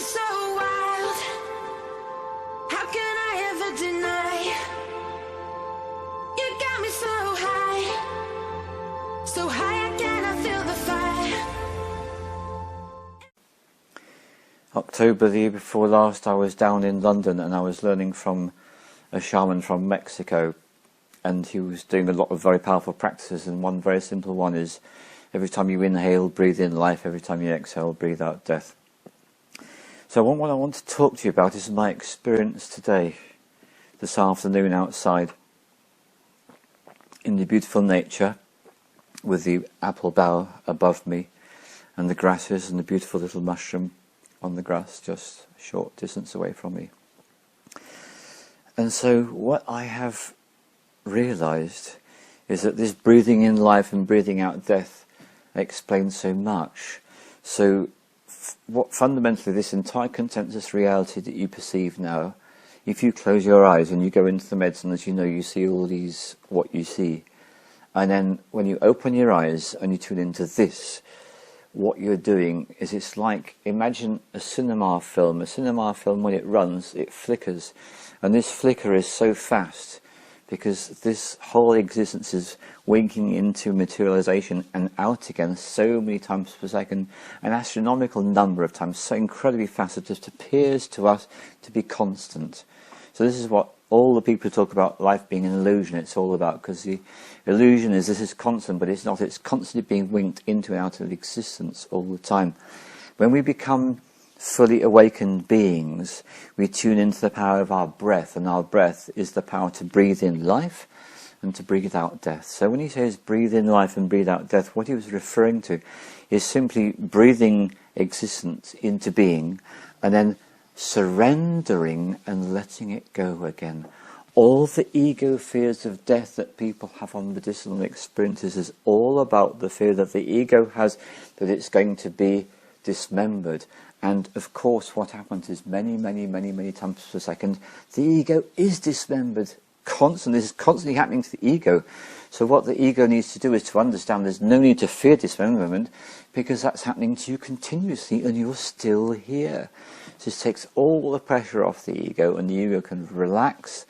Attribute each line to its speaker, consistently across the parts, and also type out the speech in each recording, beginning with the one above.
Speaker 1: so wild. How can I ever deny? You got me so high I cannot feel the fire.
Speaker 2: October the year before last, I was down in London and I was learning from a shaman from Mexico, and he was doing a lot of very powerful practices, and one very simple one is every time you inhale, breathe in life, every time you exhale, breathe out death. So what I want to talk to you about is my experience today, this afternoon outside, in the beautiful nature, with the apple bough above me, and the grasses and the beautiful little mushroom on the grass just a short distance away from me. And so what I have realized is that this breathing in life and breathing out death explains so much. So what fundamentally this entire consensus reality that you perceive now, if you close your eyes and you go into the medicine, as you know, you see all these, what you see. And then when you open your eyes and you tune into this, what you're doing is, it's like, imagine a cinema film. A cinema film, when it runs, it flickers. And this flicker is so fast because this whole existence is winking into materialization and out again so many times per second, an astronomical number of times, so incredibly fast it just appears to us to be constant. So this is what all the people who talk about life being an illusion, it's all about, because the illusion is this is constant, but it's not. It's constantly being winked into and out of existence all the time. When we become fully awakened beings, we tune into the power of our breath, and our breath is the power to breathe in life and to breathe out death. So when he says breathe in life and breathe out death, what he was referring to is simply breathing existence into being and then surrendering and letting it go again. All the ego fears of death that people have on medicinal experiences is all about the fear that the ego has that it's going to be dismembered. And of course what happens is many times per second the ego is dismembered constantly. This is constantly happening to the ego. So what the ego needs to do is to understand there's no need to fear dismemberment, because that's happening to you continuously and you're still here. So this takes all the pressure off the ego, and the ego can relax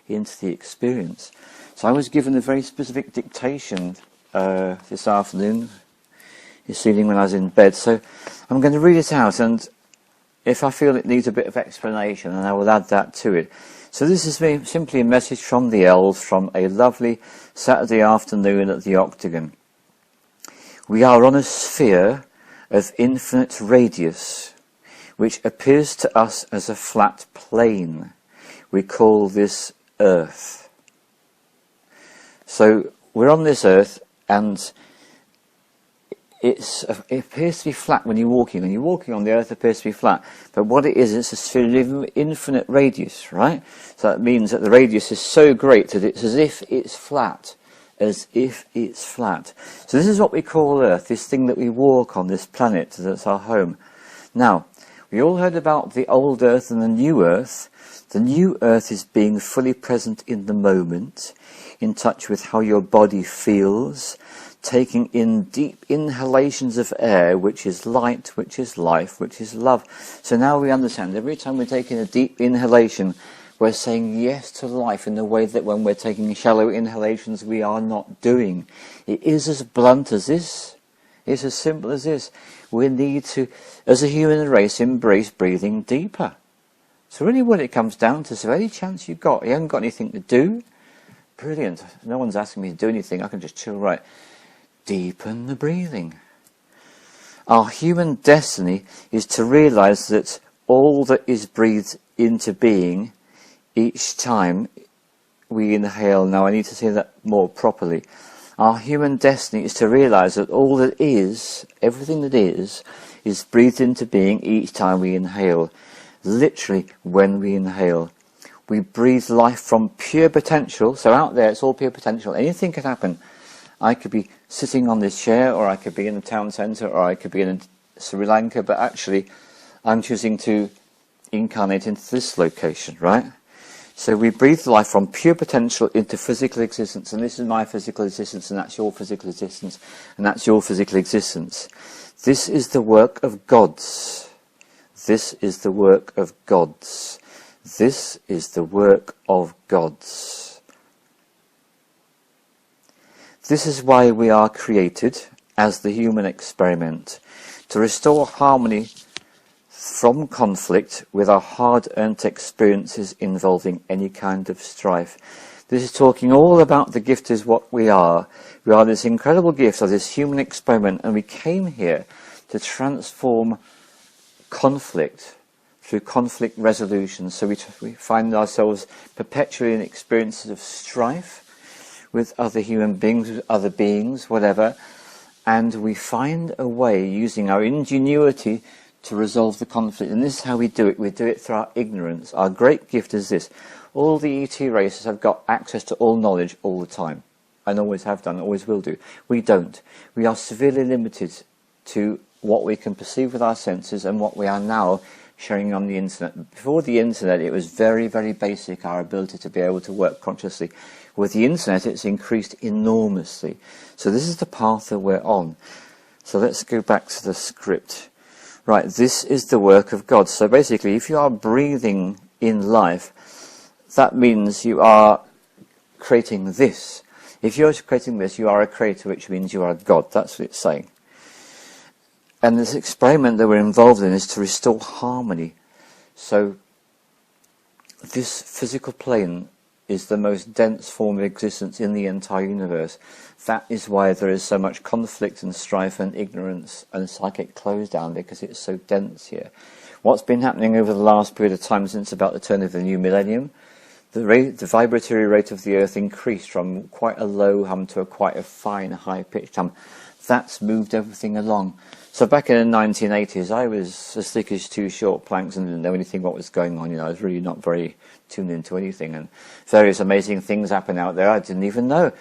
Speaker 2: into the experience. So I was given a very specific dictation this afternoon, this evening when I was in bed. So I'm going to read it out, and if I feel it needs a bit of explanation, then I will add that to it. So this is simply a message from the Elves from a lovely Saturday afternoon at the Octagon. We are on a sphere of infinite radius, which appears to us as a flat plane. We call this Earth. So we're on this Earth, and it appears to be flat when you're walking. When you're walking on the Earth, it appears to be flat. But what it is, it's a sphere of infinite radius, right? So that means that the radius is so great that it's as if it's flat. As if it's flat. So this is what we call Earth, this thing that we walk on, this planet that's our home. Now, we all heard about the old Earth and the new Earth. The new Earth is being fully present in the moment, in touch with how your body feels, taking in deep inhalations of air, which is light, which is life, which is love. So now we understand, every time we're taking a deep inhalation, we're saying yes to life in a way that when we're taking shallow inhalations, we are not doing. It is as blunt as this. It's as simple as this. We need to, as a human race, embrace breathing deeper. So really what it comes down to, so any chance you've got, you haven't got anything to do, brilliant. No one's asking me to do anything, I can just chill, right. Deepen the breathing. Our human destiny is to realize that all that is breathed into being each time we inhale. Now I need to say that more properly. Our human destiny is to realize that all that is, everything that is breathed into being each time we inhale. Literally, when we inhale. We breathe life from pure potential. So out there, it's all pure potential. Anything can happen. I could be sitting on this chair, or I could be in the town centre, or I could be in Sri Lanka, but actually I'm choosing to incarnate into this location, right? So we breathe life from pure potential into physical existence, and this is my physical existence, and that's your physical existence, and that's your physical existence. This is the work of gods. This is the work of gods. This is the work of gods. This is why we are created as the human experiment, to restore harmony from conflict with our hard-earned experiences involving any kind of strife. This is talking all about the gift is what we are. We are this incredible gift of this human experiment, and we came here to transform conflict through conflict resolution. So we find ourselves perpetually in experiences of strife with other human beings, with other beings, whatever, and we find a way using our ingenuity to resolve the conflict. And this is how we do it. We do it through our ignorance. Our great gift is this. All the ET races have got access to all knowledge all the time, and always have done, always will do. We don't. We are severely limited to what we can perceive with our senses and what we are now sharing on the internet. Before the internet, it was very, very basic, our ability to be able to work consciously. With the internet, it's increased enormously. So this is the path that we're on. So let's go back to the script. Right, this is the work of God. So basically, if you are breathing in life, that means you are creating this. If you're creating this, you are a creator, which means you are God. That's what it's saying. And this experiment that we're involved in is to restore harmony. So this physical plane is the most dense form of existence in the entire universe. That is why there is so much conflict and strife and ignorance and psychic close down, because it's so dense here. What's been happening over the last period of time since about the turn of the new millennium, the vibratory rate of the Earth increased from quite a low hum to quite a fine, high-pitched hum. That's moved everything along. So back in the 1980s, I was as thick as two short planks and didn't know anything what was going on. You know, I was really not very tuned into anything, and various amazing things happen out there I didn't even know.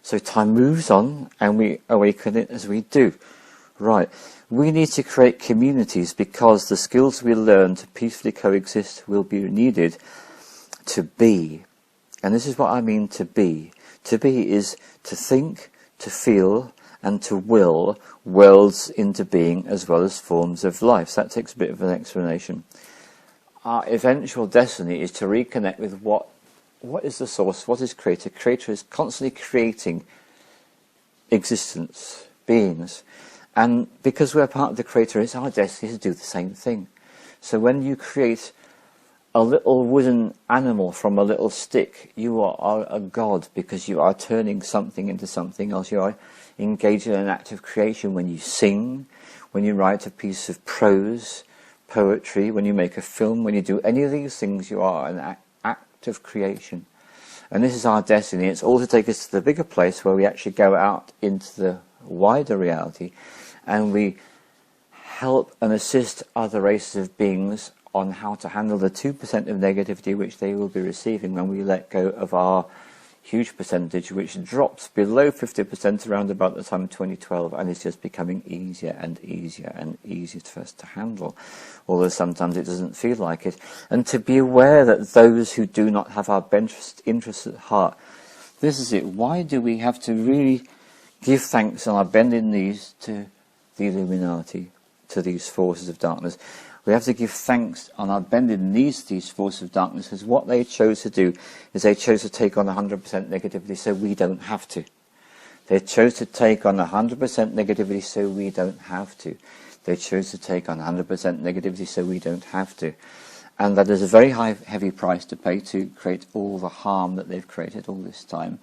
Speaker 2: So time moves on, and we awaken it as we do. Right. We need to create communities because the skills we learn to peacefully coexist will be needed to be. And this is what I mean, to be. To be is to think, to feel, and to will worlds into being as well as forms of life. So that takes a bit of an explanation. Our eventual destiny is to reconnect with what is the source, what is creator. Creator is constantly creating existence, beings. And because we're part of the creator, it's our destiny to do the same thing. So when you create a little wooden animal from a little stick, you are a god, because you are turning something into something else. You are engaged in an act of creation. When you sing, when you write a piece of prose, poetry, when you make a film, when you do any of these things, you are an act of creation. And this is our destiny. It's all to take us to the bigger place where we actually go out into the wider reality, and we help and assist other races of beings on how to handle the 2% of negativity which they will be receiving when we let go of our huge percentage, which drops below 50% around about the time of 2012, and it's just becoming easier and easier and easier for us to handle, although sometimes it doesn't feel like it. And to be aware that those who do not have our best interests at heart, this is it. Why do we have to really give thanks on our bended knees to the Illuminati, to these forces of darkness? We have to give thanks on our bended knees to these forces of darkness, because what they chose to do is they chose to take on 100% negativity so we don't have to. They chose to take on 100% negativity so we don't have to. They chose to take on 100% negativity so we don't have to. And that is a very heavy price to pay to create all the harm that they've created all this time.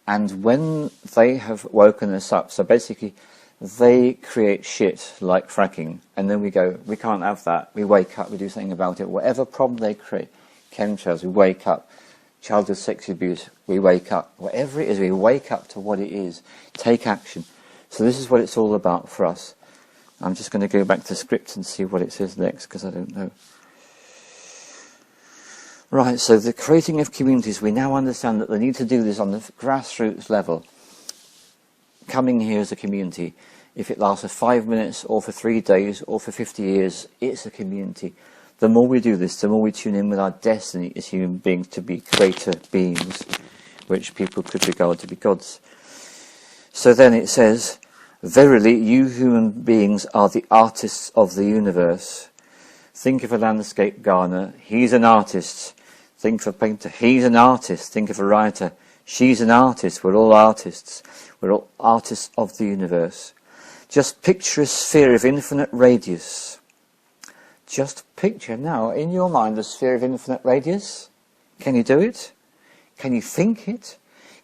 Speaker 2: And when they have woken us up, so basically they create shit like fracking, and then we go, we can't have that. We wake up, we do something about it. Whatever problem they create, chemtrails, we wake up. Childhood sex abuse, we wake up. Whatever it is, we wake up to what it is. Take action. So this is what it's all about for us. I'm just going to go back to the script and see what it says next, because I don't know. Right, so the creating of communities, we now understand that they need to do this on the grassroots level. Coming here as a community, if it lasts for 5 minutes or for 3 days or for 50 years, it's a community. The more we do this, the more we tune in with our destiny as human beings to be creator beings, which people could regard to be gods. So then it says, verily you human beings are the artists of the universe. Think of a landscape gardener. He's an artist. Think of a painter. He's an artist. Think of a writer. She's an artist. We're all artists. We're all artists of the universe. Just picture a sphere of infinite radius. Just picture now in your mind a sphere of infinite radius. Can you do it? Can you think it?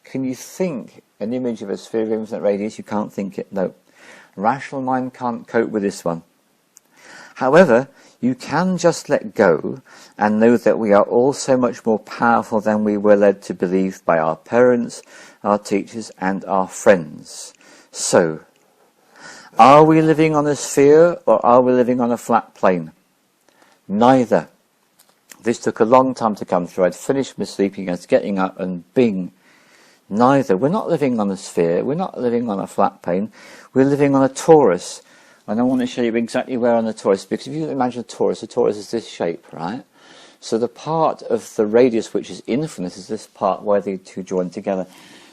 Speaker 2: Can you think an image of a sphere of infinite radius? You can't think it. No. Rational mind can't cope with this one. However, you can just let go and know that we are all so much more powerful than we were led to believe by our parents, our teachers, and our friends. So, are we living on a sphere or are we living on a flat plane? Neither. This took a long time to come through. I'd finished my sleeping, I was getting up and bing. Neither. We're not living on a sphere. We're not living on a flat plane. We're living on a torus. And I want to show you exactly where on the torus, because if you imagine a torus is this shape, right? So the part of the radius which is infinite is this part where the two join together.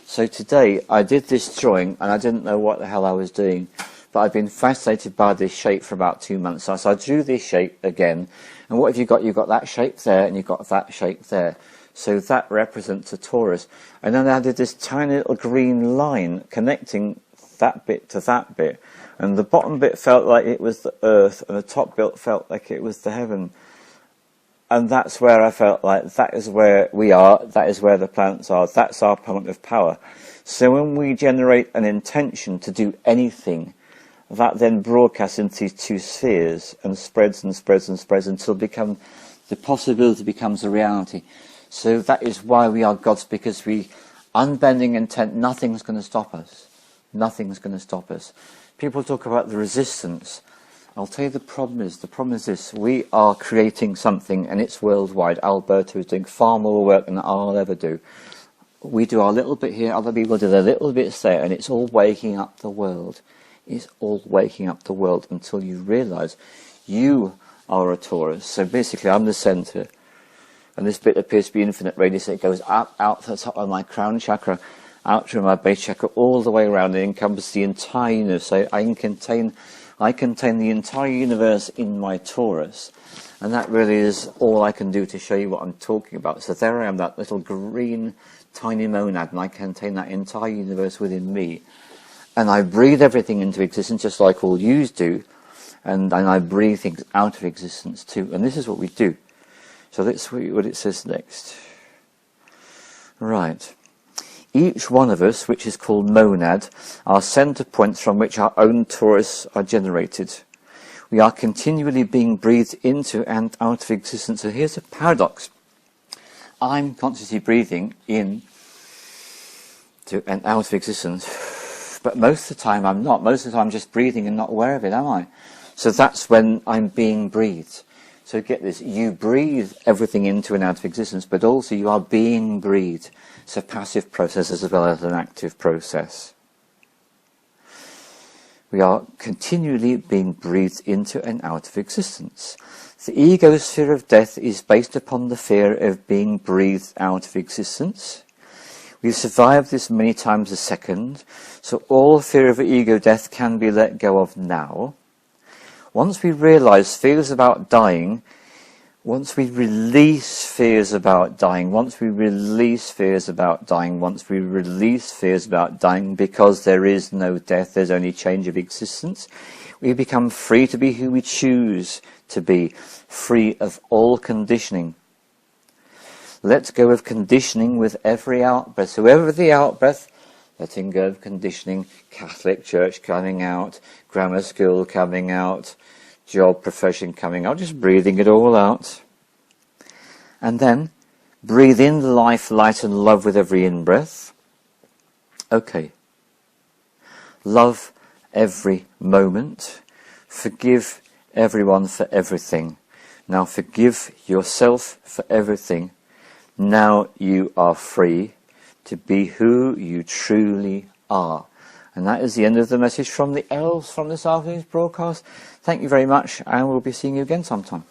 Speaker 2: So today I did this drawing and I didn't know what the hell I was doing, but I've been fascinated by this shape for about 2 months. So I drew this shape again, and what have you got? You've got that shape there and you've got that shape there. So that represents a torus. And then I did this tiny little green line connecting that bit to that bit. And the bottom bit felt like it was the earth, and the top bit felt like it was the heaven. And that's where I felt like that is where we are, that is where the planets are, that's our point of power. So when we generate an intention to do anything, that then broadcasts into these two spheres and spreads and spreads and spreads until the possibility becomes a reality. So that is why we are gods, because we, unbending intent, nothing's going to stop us. Nothing's going to stop us. People talk about the resistance. I'll tell you the problem is this: we are creating something and it's worldwide. Alberto is doing far more work than I'll ever do. We do our little bit here, other people do their little bits there, and it's all waking up the world. It's all waking up the world until you realise you are a torus. So basically I'm the centre, and this bit appears to be infinite radius. It goes up, out to the top of my crown chakra, out through my base chakra, all the way around. It encompasses the entire universe. So I contain the entire universe in my torus, and that really is all I can do to show you what I'm talking about. So there I am, that little green tiny monad, and I contain that entire universe within me. And I breathe everything into existence, just like all yous do, and I breathe things out of existence too. And this is what we do. So let's see what it says next. Right. Each one of us, which is called monad, are centre points from which our own torus are generated. We are continually being breathed into and out of existence. So here's a paradox. I'm consciously breathing in to and out of existence, but most of the time I'm not. Most of the time I'm just breathing and not aware of it, am I? So that's when I'm being breathed. So get this, you breathe everything into and out of existence, but also you are being breathed. It's a passive process as well as an active process. We are continually being breathed into and out of existence. The ego sphere of death is based upon the fear of being breathed out of existence. We've survived this many times a second, so all fear of ego death can be let go of now. Once we realise fears about dying, once we release fears about dying, once we release fears about dying, once we release fears about dying, because there is no death, there's only change of existence, we become free to be who we choose to be, free of all conditioning. Let go of conditioning with every out-breath. So every out-breath, letting go of conditioning, Catholic Church coming out, grammar school coming out, job, profession coming out, just breathing it all out. And then breathe in life, light and love with every in-breath. Okay. Love every moment. Forgive everyone for everything. Now forgive yourself for everything. Now you are free to be who you truly are. And that is the end of the message from the Elves from this afternoon's broadcast. Thank you very much, and we'll be seeing you again sometime.